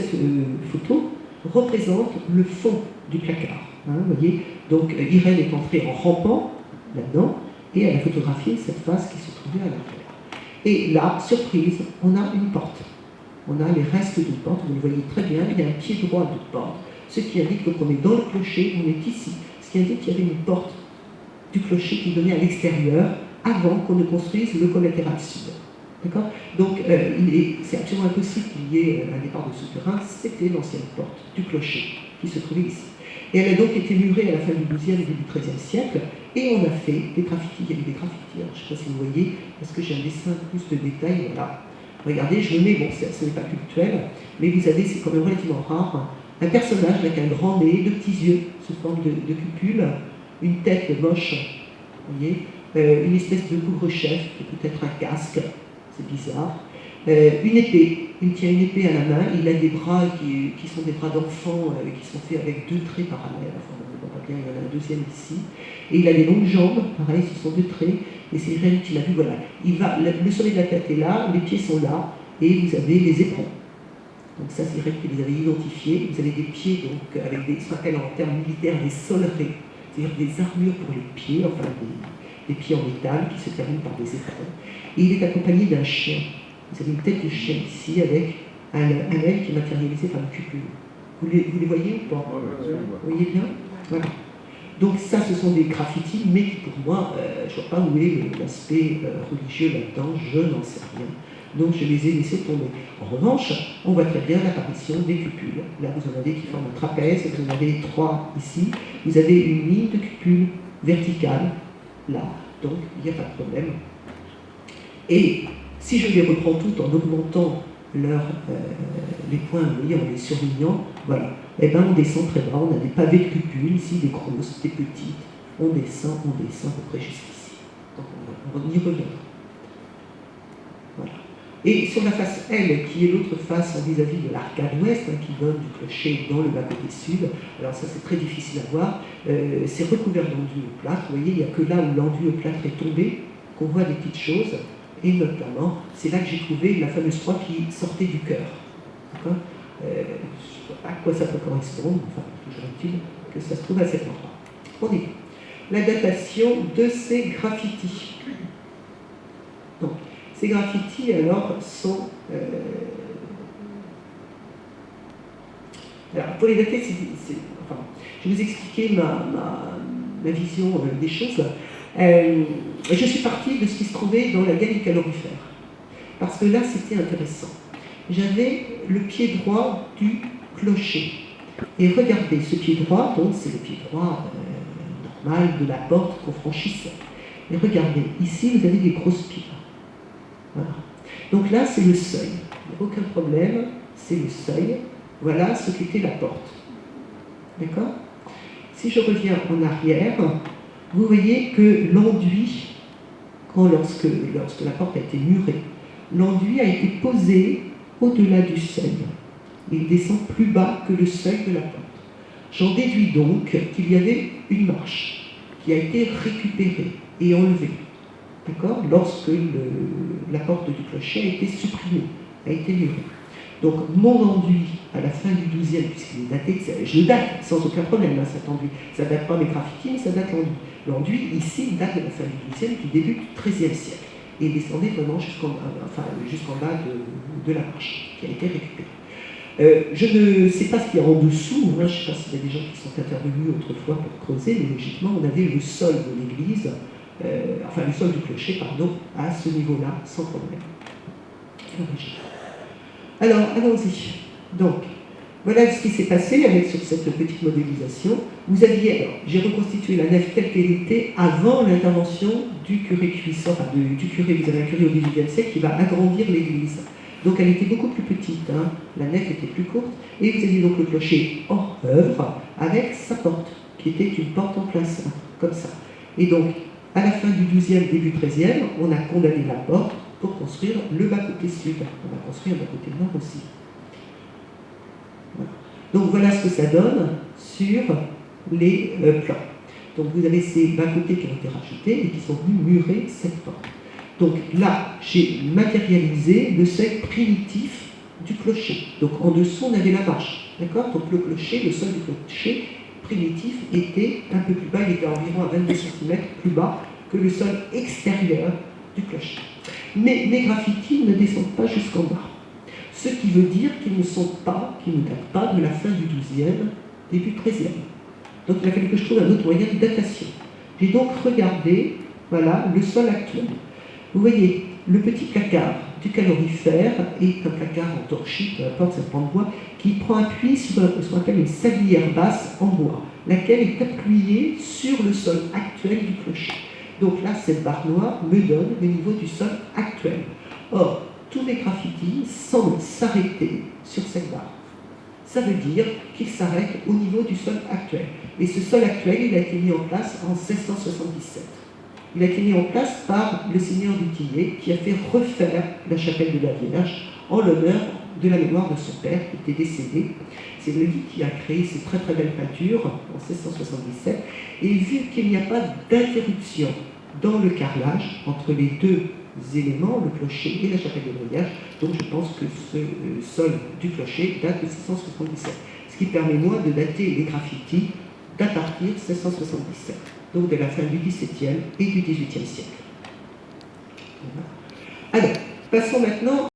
cette photo représente le fond du placard. Hein, vous voyez, donc Irène est entrée en rampant là-dedans, et elle a photographié cette face qui se trouvait à l'arrière. Et là, surprise, on a une porte. On a les restes d'une porte, vous le voyez très bien, il y a un pied droit de porte, ce qui indique qu'on est dans le clocher, on est ici, ce qui indique qu'il y avait une porte du clocher qui donnait à l'extérieur avant qu'on ne construise le collatéral sud. D'accord ? Donc, c'est absolument impossible qu'il y ait un départ de souterrain, c'était l'ancienne porte du clocher qui se trouvait ici. Et elle a donc été murée à la fin du XIIe et début XIIIe siècle, et on a fait des graffitis. Il y a eu des graffitis, alors je ne sais pas si vous voyez, parce que j'ai un dessin plus de détails, voilà. Regardez, je le mets, bon, ce n'est pas cultuel, mais vous avez, c'est quand même relativement rare, un personnage avec un grand nez, deux petits yeux sous forme de cupule, une tête moche, vous voyez, une espèce de couvre-chef, qui est peut-être un casque, c'est bizarre, une épée, il tient une épée à la main, il a des bras qui sont des bras d'enfant, qui sont faits avec deux traits parallèles, enfin on ne voit pas bien, il y en a un deuxième ici, et il a des longues jambes, pareil, ce sont deux traits, et c'est Irène qui l'a vu, voilà, le sommet de la tête est là, les pieds sont là, et vous avez les éperons. Donc ça c'est Irène qui les avait identifiés, vous avez des pieds donc avec ce qu'on appelle en termes militaires des solerés, c'est-à-dire des armures pour les pieds, enfin des pieds en métal qui se terminent par des éperons. Et il est accompagné d'un chien. Vous avez une tête de chien ici avec un œil qui est matérialisé par une cupule. Vous les voyez ou pas? Vous voyez bien? Voilà. Donc ça, ce sont des graffitis, mais qui pour moi, je ne vois pas où est l'aspect religieux là-dedans, je n'en sais rien. Donc je les ai laissés tomber. En revanche, on voit très bien l'apparition des cupules. Là, vous en avez qui forment un trapèze, vous en avez 3 ici. Vous avez une ligne de cupules verticale, là. Donc, il n'y a pas de problème. Et si je les reprends toutes en augmentant les points, vous voyez, en les surlignant, voilà, et bien on descend très bas, on a des pavés de cupules, ici des grosses, des petites, on descend à peu près jusqu'ici. Donc on y reviendra. Voilà. Et sur la face L, qui est l'autre face vis-à-vis de l'arcade ouest, qui donne du clocher dans le bas-côté sud, alors ça c'est très difficile à voir, c'est recouvert d'enduit au plâtre, vous voyez, il n'y a que là où l'enduit au plâtre est tombé, qu'on voit des petites choses, et notamment, c'est là que j'ai trouvé la fameuse croix qui sortait du cœur. Je ne sais pas à quoi ça peut correspondre, enfin, toujours est-il que ça se trouve à cet endroit. On y va. La datation de ces graffitis. Donc, ces graffitis, alors, sont... Alors, pour les dater, enfin, je vais vous expliquer ma vision des choses. Je suis partie de ce qui se trouvait dans la galerie calorifère, parce que là, c'était intéressant. J'avais le pied droit du clocher. Et regardez, ce pied droit, donc, c'est le pied droit normal de la porte qu'on franchissait. Et regardez, ici, vous avez des grosses pierres. Voilà. Donc là, c'est le seuil. Il n'y a aucun problème, c'est le seuil. Voilà ce qu'était la porte. D'accord? Si je reviens en arrière, vous voyez que l'enduit, lorsque la porte a été murée, l'enduit a été posé au-delà du seuil. Il descend plus bas que le seuil de la porte. J'en déduis donc qu'il y avait une marche qui a été récupérée et enlevée. D'accord ? Lorsque la porte du clocher a été supprimée, a été murée. Donc mon enduit à la fin du XIIe, puisqu'il est daté, je le date sans aucun problème, hein, cet enduit. Ça ne date pas des graffitis, mais ça date l'enduit. L'enduit, ici, il date de la fin du XIIe, du début du XIIIe siècle. Et il descendait vraiment jusqu'en bas de la marche, qui a été récupérée. Je ne sais pas ce qu'il y a en dessous, hein, je ne sais pas s'il y a des gens qui sont intervenus autrefois pour creuser, mais logiquement, on avait le sol de l'église, le sol du clocher, pardon, à ce niveau-là, sans problème. Alors, allons-y. Donc, voilà ce qui s'est passé sur cette petite modélisation. Vous aviez, alors, j'ai reconstitué la nef telle qu'elle était avant l'intervention du curé cuissant, enfin du curé, vous avez un curé au XVIIIe siècle qui va agrandir l'église. Donc elle était beaucoup plus petite, hein. La nef était plus courte, et vous aviez donc le clocher hors œuvre avec sa porte, qui était une porte en place, comme ça. Et donc, à la fin du XIIe, début XIIIe, on a condamné la porte pour construire le bas-côté sud. On va construire le bas-côté nord aussi. Voilà. Donc voilà ce que ça donne sur les plans. Donc vous avez ces bas-côtés qui ont été rajoutés et qui sont venus murer cette porte. Donc là, j'ai matérialisé le seuil primitif du clocher. Donc en dessous, on avait la marche. D'accord? Donc le clocher, le sol du clocher primitif était un peu plus bas, il était environ à 22 cm plus bas que le sol extérieur du clocher. Mais les graffitis ne descendent pas jusqu'en bas. Ce qui veut dire qu'ils ne datent pas de la fin du XIIe, début XIIIe. Donc il a fallu que je trouve un autre moyen de datation. J'ai donc regardé, voilà, le sol actuel. Vous voyez, le petit placard du calorifère est un placard en torchis, peu importe, c'est un pan de bois, qui prend appui sur ce qu'on appelle une sablière basse en bois, laquelle est appuyée sur le sol actuel du clocher. Donc là, cette barre noire me donne le niveau du sol actuel. Or, tous les graffitis semblent s'arrêter sur cette barre. Ça veut dire qu'ils s'arrêtent au niveau du sol actuel. Et ce sol actuel, il a été mis en place en 1677. Il a été mis en place par le seigneur du Tillet, qui a fait refaire la chapelle de la Vierge en l'honneur de la mémoire de son père, qui était décédé. C'est lui qui a créé ces très très belles peintures en 1677. Et vu qu'il n'y a pas d'interruption dans le carrelage entre les deux éléments, le clocher et la chapelle de la Vierge, donc je pense que ce sol du clocher date de 1677. Ce qui permet, moi, de dater les graffitis d'à partir de 1677, donc de la fin du XVIIe et du XVIIIe siècle. Alors, passons maintenant